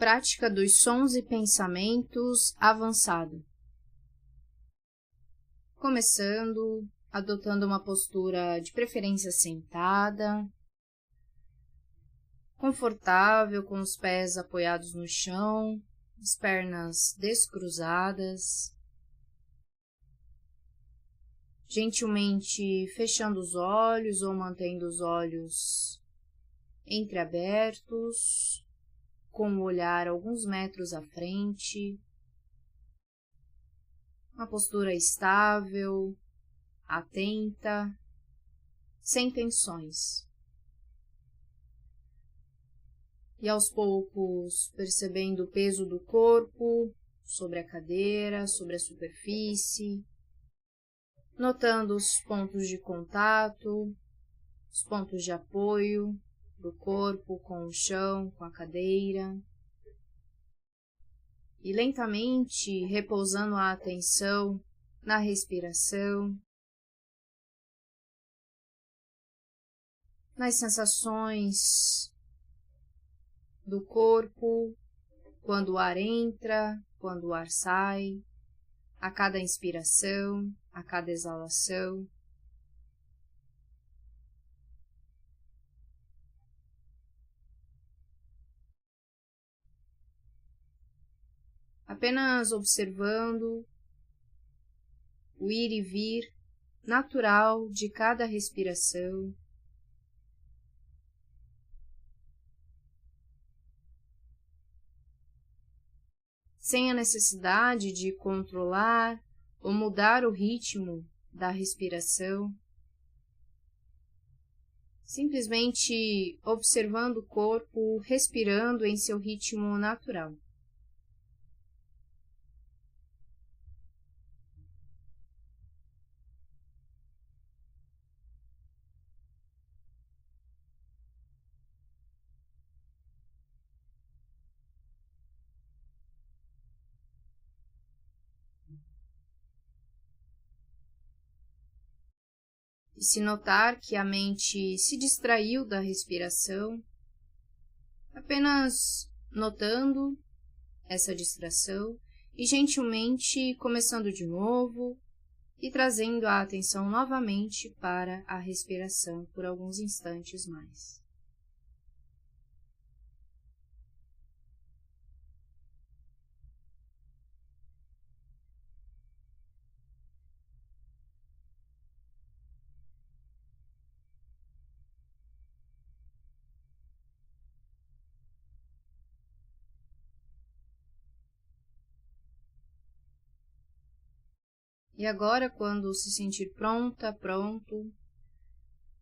Prática dos sons e pensamentos avançado. Começando, adotando uma postura de preferência sentada, confortável, com os pés apoiados no chão, as pernas descruzadas. Gentilmente fechando os olhos ou mantendo os olhos entreabertos, com o olhar alguns metros à frente. Uma postura estável, atenta, sem tensões. E aos poucos percebendo o peso do corpo sobre a cadeira, sobre a superfície, notando os pontos de contato, os pontos de apoio do corpo com o chão, com a cadeira. E lentamente repousando a atenção na respiração, nas sensações do corpo, quando o ar entra, quando o ar sai, a cada inspiração, a cada exalação. Apenas observando o ir e vir natural de cada respiração. Sem a necessidade de controlar ou mudar o ritmo da respiração. Simplesmente observando o corpo, respirando em seu ritmo natural. E se notar que a mente se distraiu da respiração, apenas notando essa distração e gentilmente começando de novo e trazendo a atenção novamente para a respiração por alguns instantes mais. E agora, quando se sentir pronta, pronto,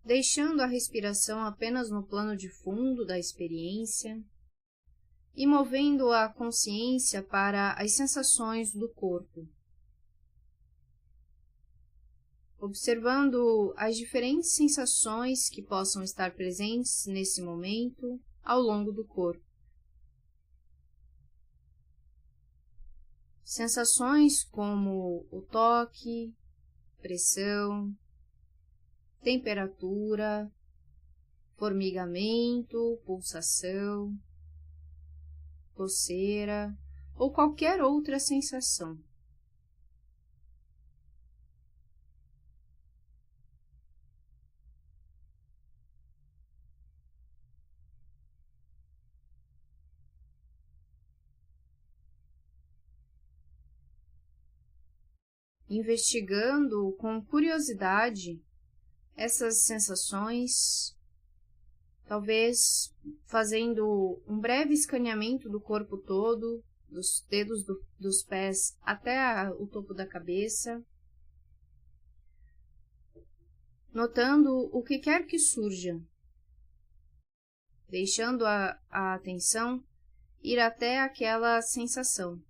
deixando a respiração apenas no plano de fundo da experiência e movendo a consciência para as sensações do corpo, observando as diferentes sensações que possam estar presentes nesse momento ao longo do corpo. Sensações como o toque, pressão, temperatura, formigamento, pulsação, coceira ou qualquer outra sensação. Investigando com curiosidade essas sensações, talvez fazendo um breve escaneamento do corpo todo, dos dedos dos pés até o topo da cabeça, notando o que quer que surja, deixando a atenção ir até aquela sensação.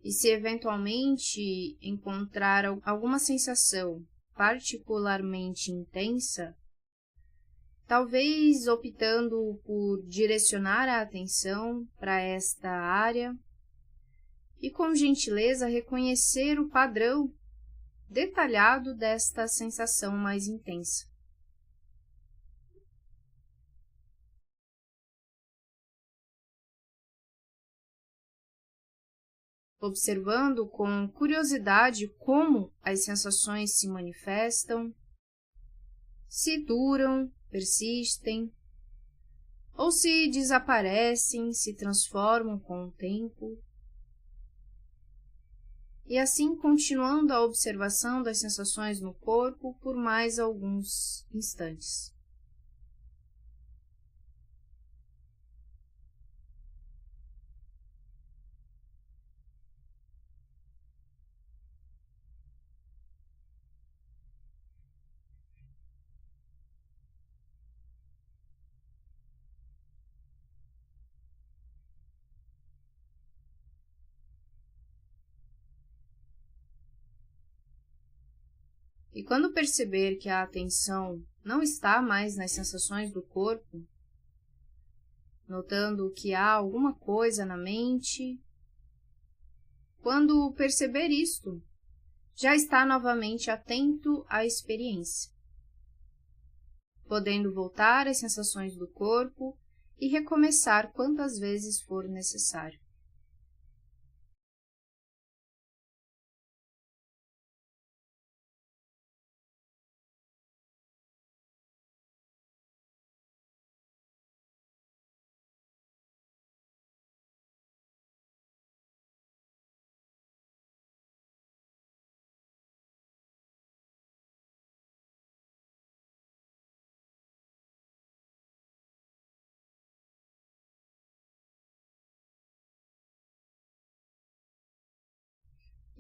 E se eventualmente encontrar alguma sensação particularmente intensa, talvez optando por direcionar a atenção para esta área e, com gentileza, reconhecer o padrão detalhado desta sensação mais intensa. Observando com curiosidade como as sensações se manifestam, se duram, persistem, ou se desaparecem, se transformam com o tempo. E assim continuando a observação das sensações no corpo por mais alguns instantes. E quando perceber que a atenção não está mais nas sensações do corpo, notando que há alguma coisa na mente, quando perceber isto, já está novamente atento à experiência, podendo voltar às sensações do corpo e recomeçar quantas vezes for necessário.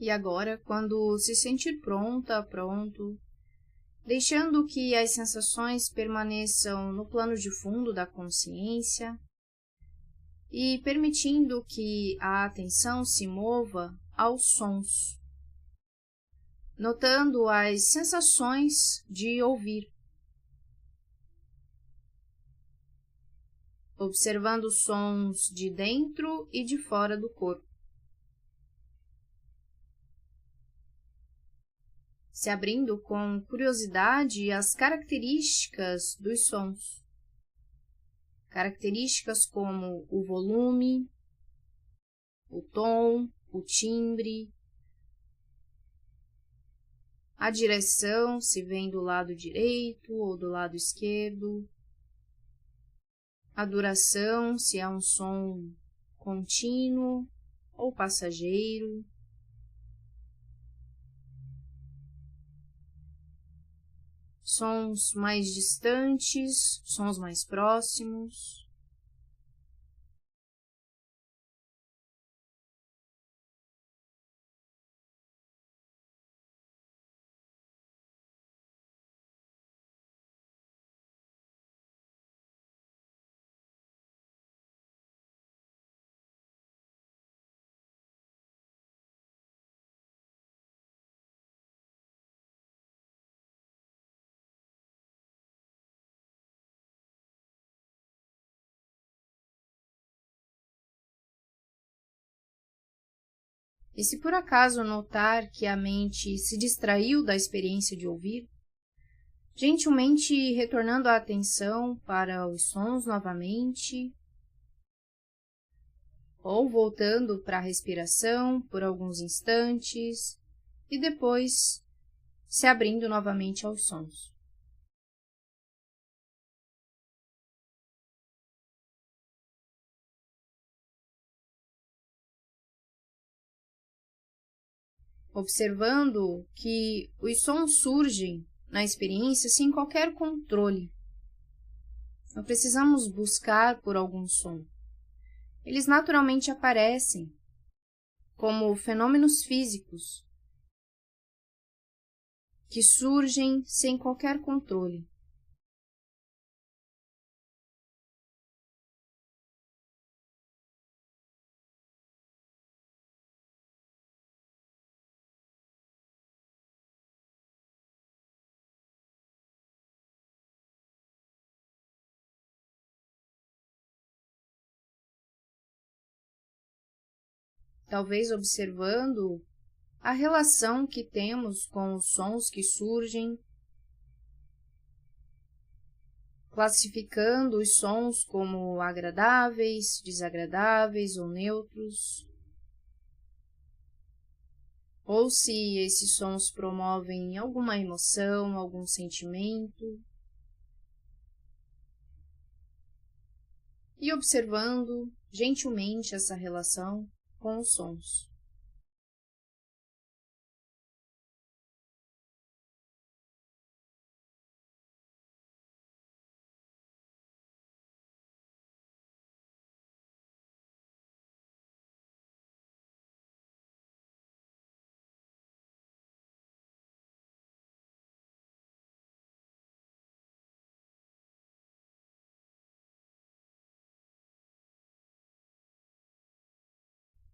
E agora, quando se sentir pronta, pronto, deixando que as sensações permaneçam no plano de fundo da consciência e permitindo que a atenção se mova aos sons, notando as sensações de ouvir, observando os sons de dentro e de fora do corpo, se abrindo com curiosidade às características dos sons. Características como o volume, o tom, o timbre, a direção, se vem do lado direito ou do lado esquerdo, a duração, se é um som contínuo ou passageiro, sons mais distantes, sons mais próximos. E se por acaso notar que a mente se distraiu da experiência de ouvir, gentilmente retornando a atenção para os sons novamente, ou voltando para a respiração por alguns instantes e depois se abrindo novamente aos sons. Observando que os sons surgem na experiência sem qualquer controle. Não precisamos buscar por algum som. Eles naturalmente aparecem como fenômenos físicos que surgem sem qualquer controle. talvez observando a relação que temos com os sons que surgem, classificando os sons como agradáveis, desagradáveis ou neutros, ou se esses sons promovem alguma emoção, algum sentimento, e observando gentilmente essa relação com os sons.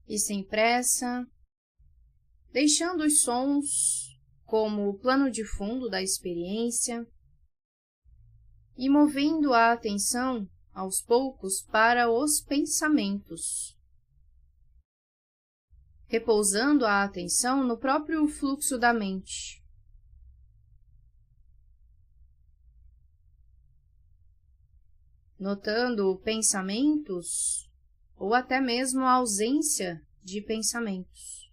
E sem pressa, deixando os sons como o plano de fundo da experiência e movendo a atenção aos poucos para os pensamentos, repousando a atenção no próprio fluxo da mente. Notando pensamentos ou até mesmo a ausência de pensamentos.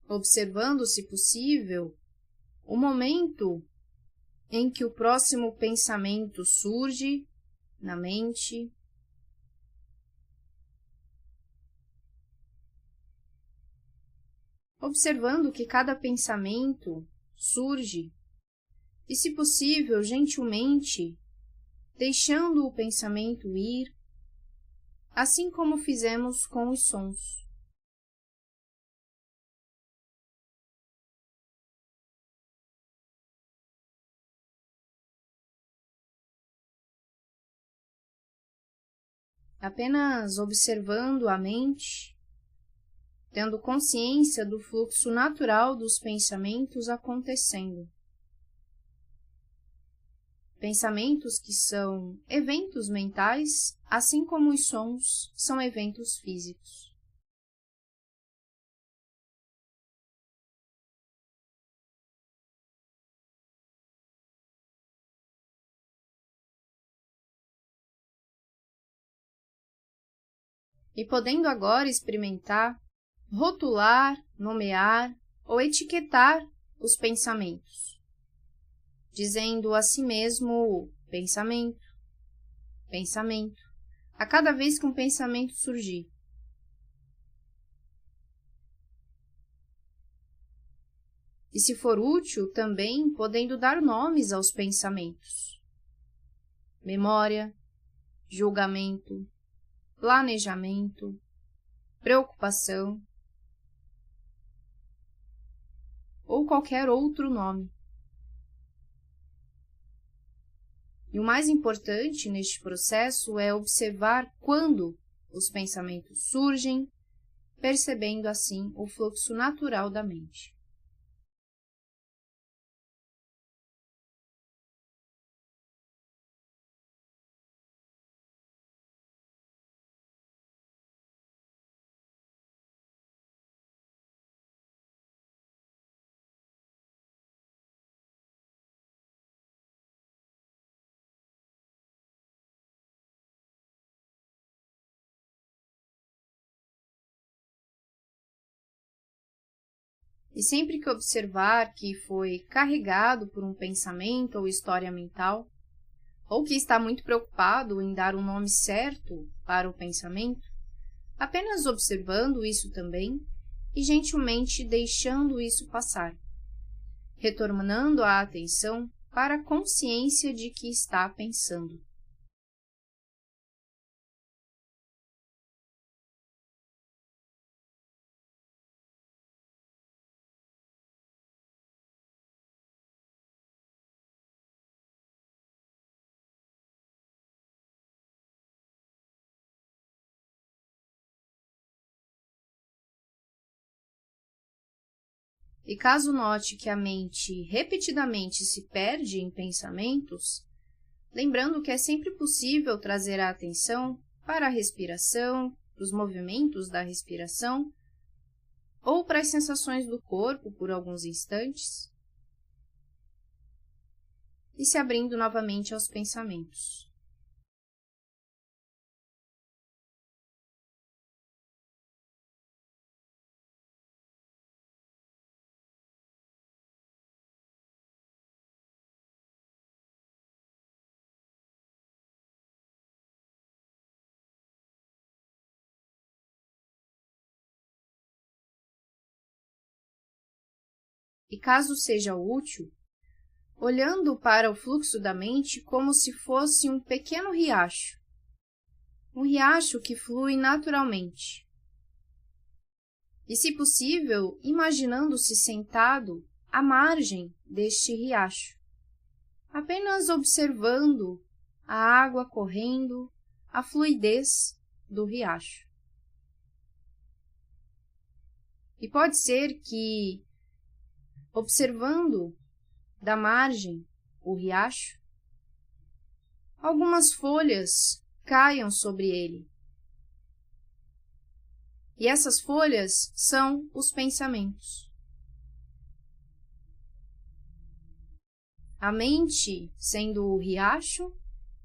Observando, se possível, o momento em que o próximo pensamento surge na mente, observando que cada pensamento surge e, se possível, gentilmente, deixando o pensamento ir, assim como fizemos com os sons. Apenas observando a mente, tendo consciência do fluxo natural dos pensamentos acontecendo. Pensamentos que são eventos mentais, assim como os sons são eventos físicos. E podendo agora experimentar, rotular, nomear ou etiquetar os pensamentos, dizendo a si mesmo pensamento, pensamento, a cada vez que um pensamento surgir. E se for útil, também podendo dar nomes aos pensamentos. Memória, julgamento, planejamento, preocupação ou qualquer outro nome. E o mais importante neste processo é observar quando os pensamentos surgem, percebendo assim o fluxo natural da mente. E sempre que observar que foi carregado por um pensamento ou história mental, ou que está muito preocupado em dar um nome certo para o pensamento, apenas observando isso também e gentilmente deixando isso passar, retornando a atenção para a consciência de que está pensando. E caso note que a mente repetidamente se perde em pensamentos, lembrando que é sempre possível trazer a atenção para a respiração, para os movimentos da respiração, ou para as sensações do corpo por alguns instantes, e se abrindo novamente aos pensamentos. E caso seja útil, olhando para o fluxo da mente como se fosse um pequeno riacho, um riacho que flui naturalmente. E, se possível, imaginando-se sentado à margem deste riacho, apenas observando a água correndo, a fluidez do riacho. E pode ser que, observando da margem o riacho, algumas folhas caiam sobre ele. E essas folhas são os pensamentos. A mente sendo o riacho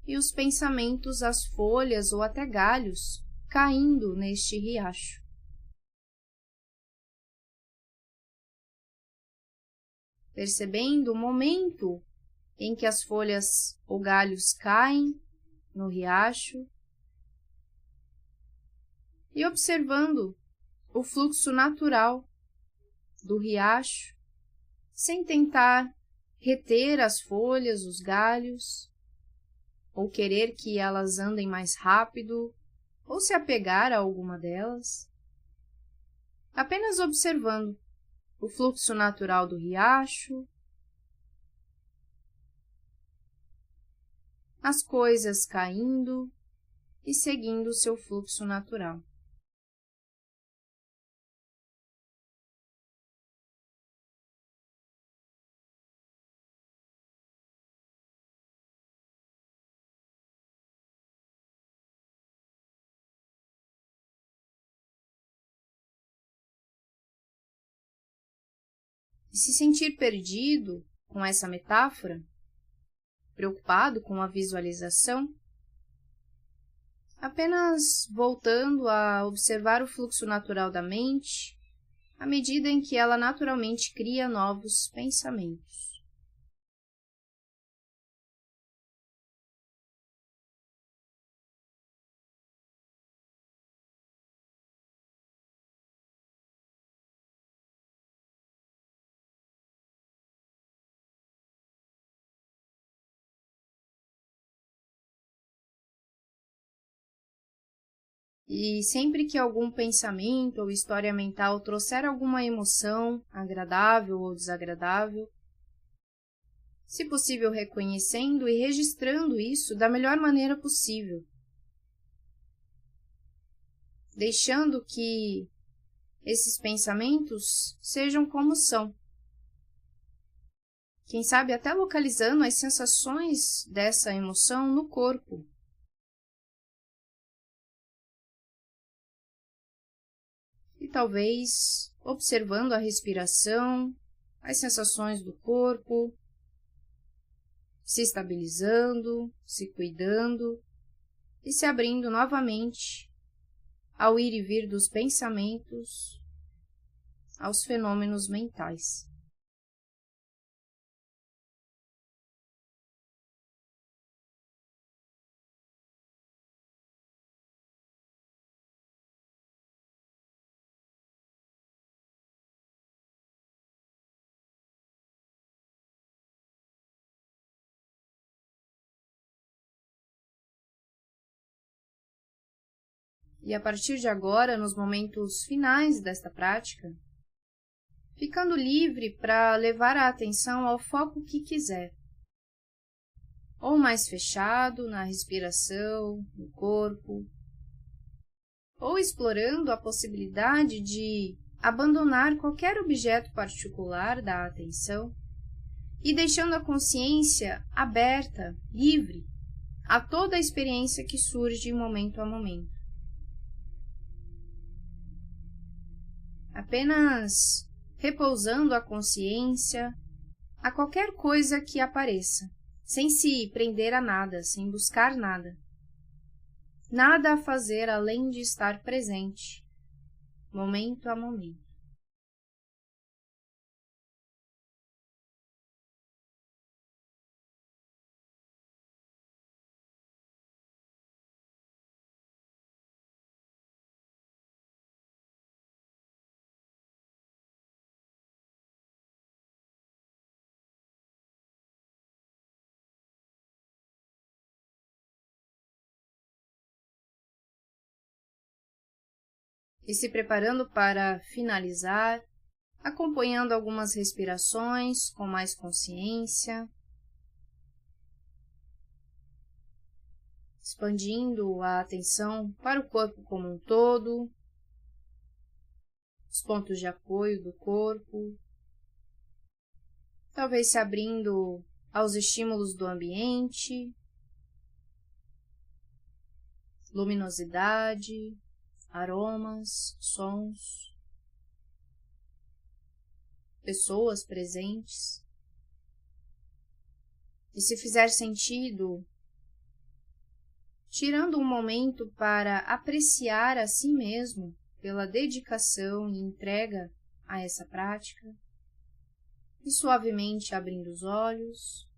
e os pensamentos as folhas ou até galhos caindo neste riacho. Percebendo o momento em que as folhas ou galhos caem no riacho e observando o fluxo natural do riacho, sem tentar reter as folhas, os galhos, ou querer que elas andem mais rápido, ou se apegar a alguma delas. Apenas observando o fluxo natural do riacho, as coisas caindo e seguindo o seu fluxo natural. E se sentir perdido com essa metáfora, preocupado com a visualização, apenas voltando a observar o fluxo natural da mente, à medida em que ela naturalmente cria novos pensamentos. E sempre que algum pensamento ou história mental trouxer alguma emoção, agradável ou desagradável, se possível reconhecendo e registrando isso da melhor maneira possível, deixando que esses pensamentos sejam como são. Quem sabe até localizando as sensações dessa emoção no corpo. E talvez observando a respiração, as sensações do corpo, se estabilizando, se cuidando e se abrindo novamente ao ir e vir dos pensamentos, aos fenômenos mentais. E a partir de agora, nos momentos finais desta prática, ficando livre para levar a atenção ao foco que quiser, ou mais fechado na respiração, no corpo, ou explorando a possibilidade de abandonar qualquer objeto particular da atenção e deixando a consciência aberta, livre, a toda a experiência que surge momento a momento. Apenas repousando a consciência a qualquer coisa que apareça, sem se prender a nada, sem buscar nada. Nada a fazer além de estar presente, momento a momento. E se preparando para finalizar, acompanhando algumas respirações com mais consciência, expandindo a atenção para o corpo como um todo, os pontos de apoio do corpo, talvez se abrindo aos estímulos do ambiente, luminosidade, aromas, sons, pessoas presentes. E se fizer sentido, tirando um momento para apreciar a si mesmo pela dedicação e entrega a essa prática, e suavemente abrindo os olhos,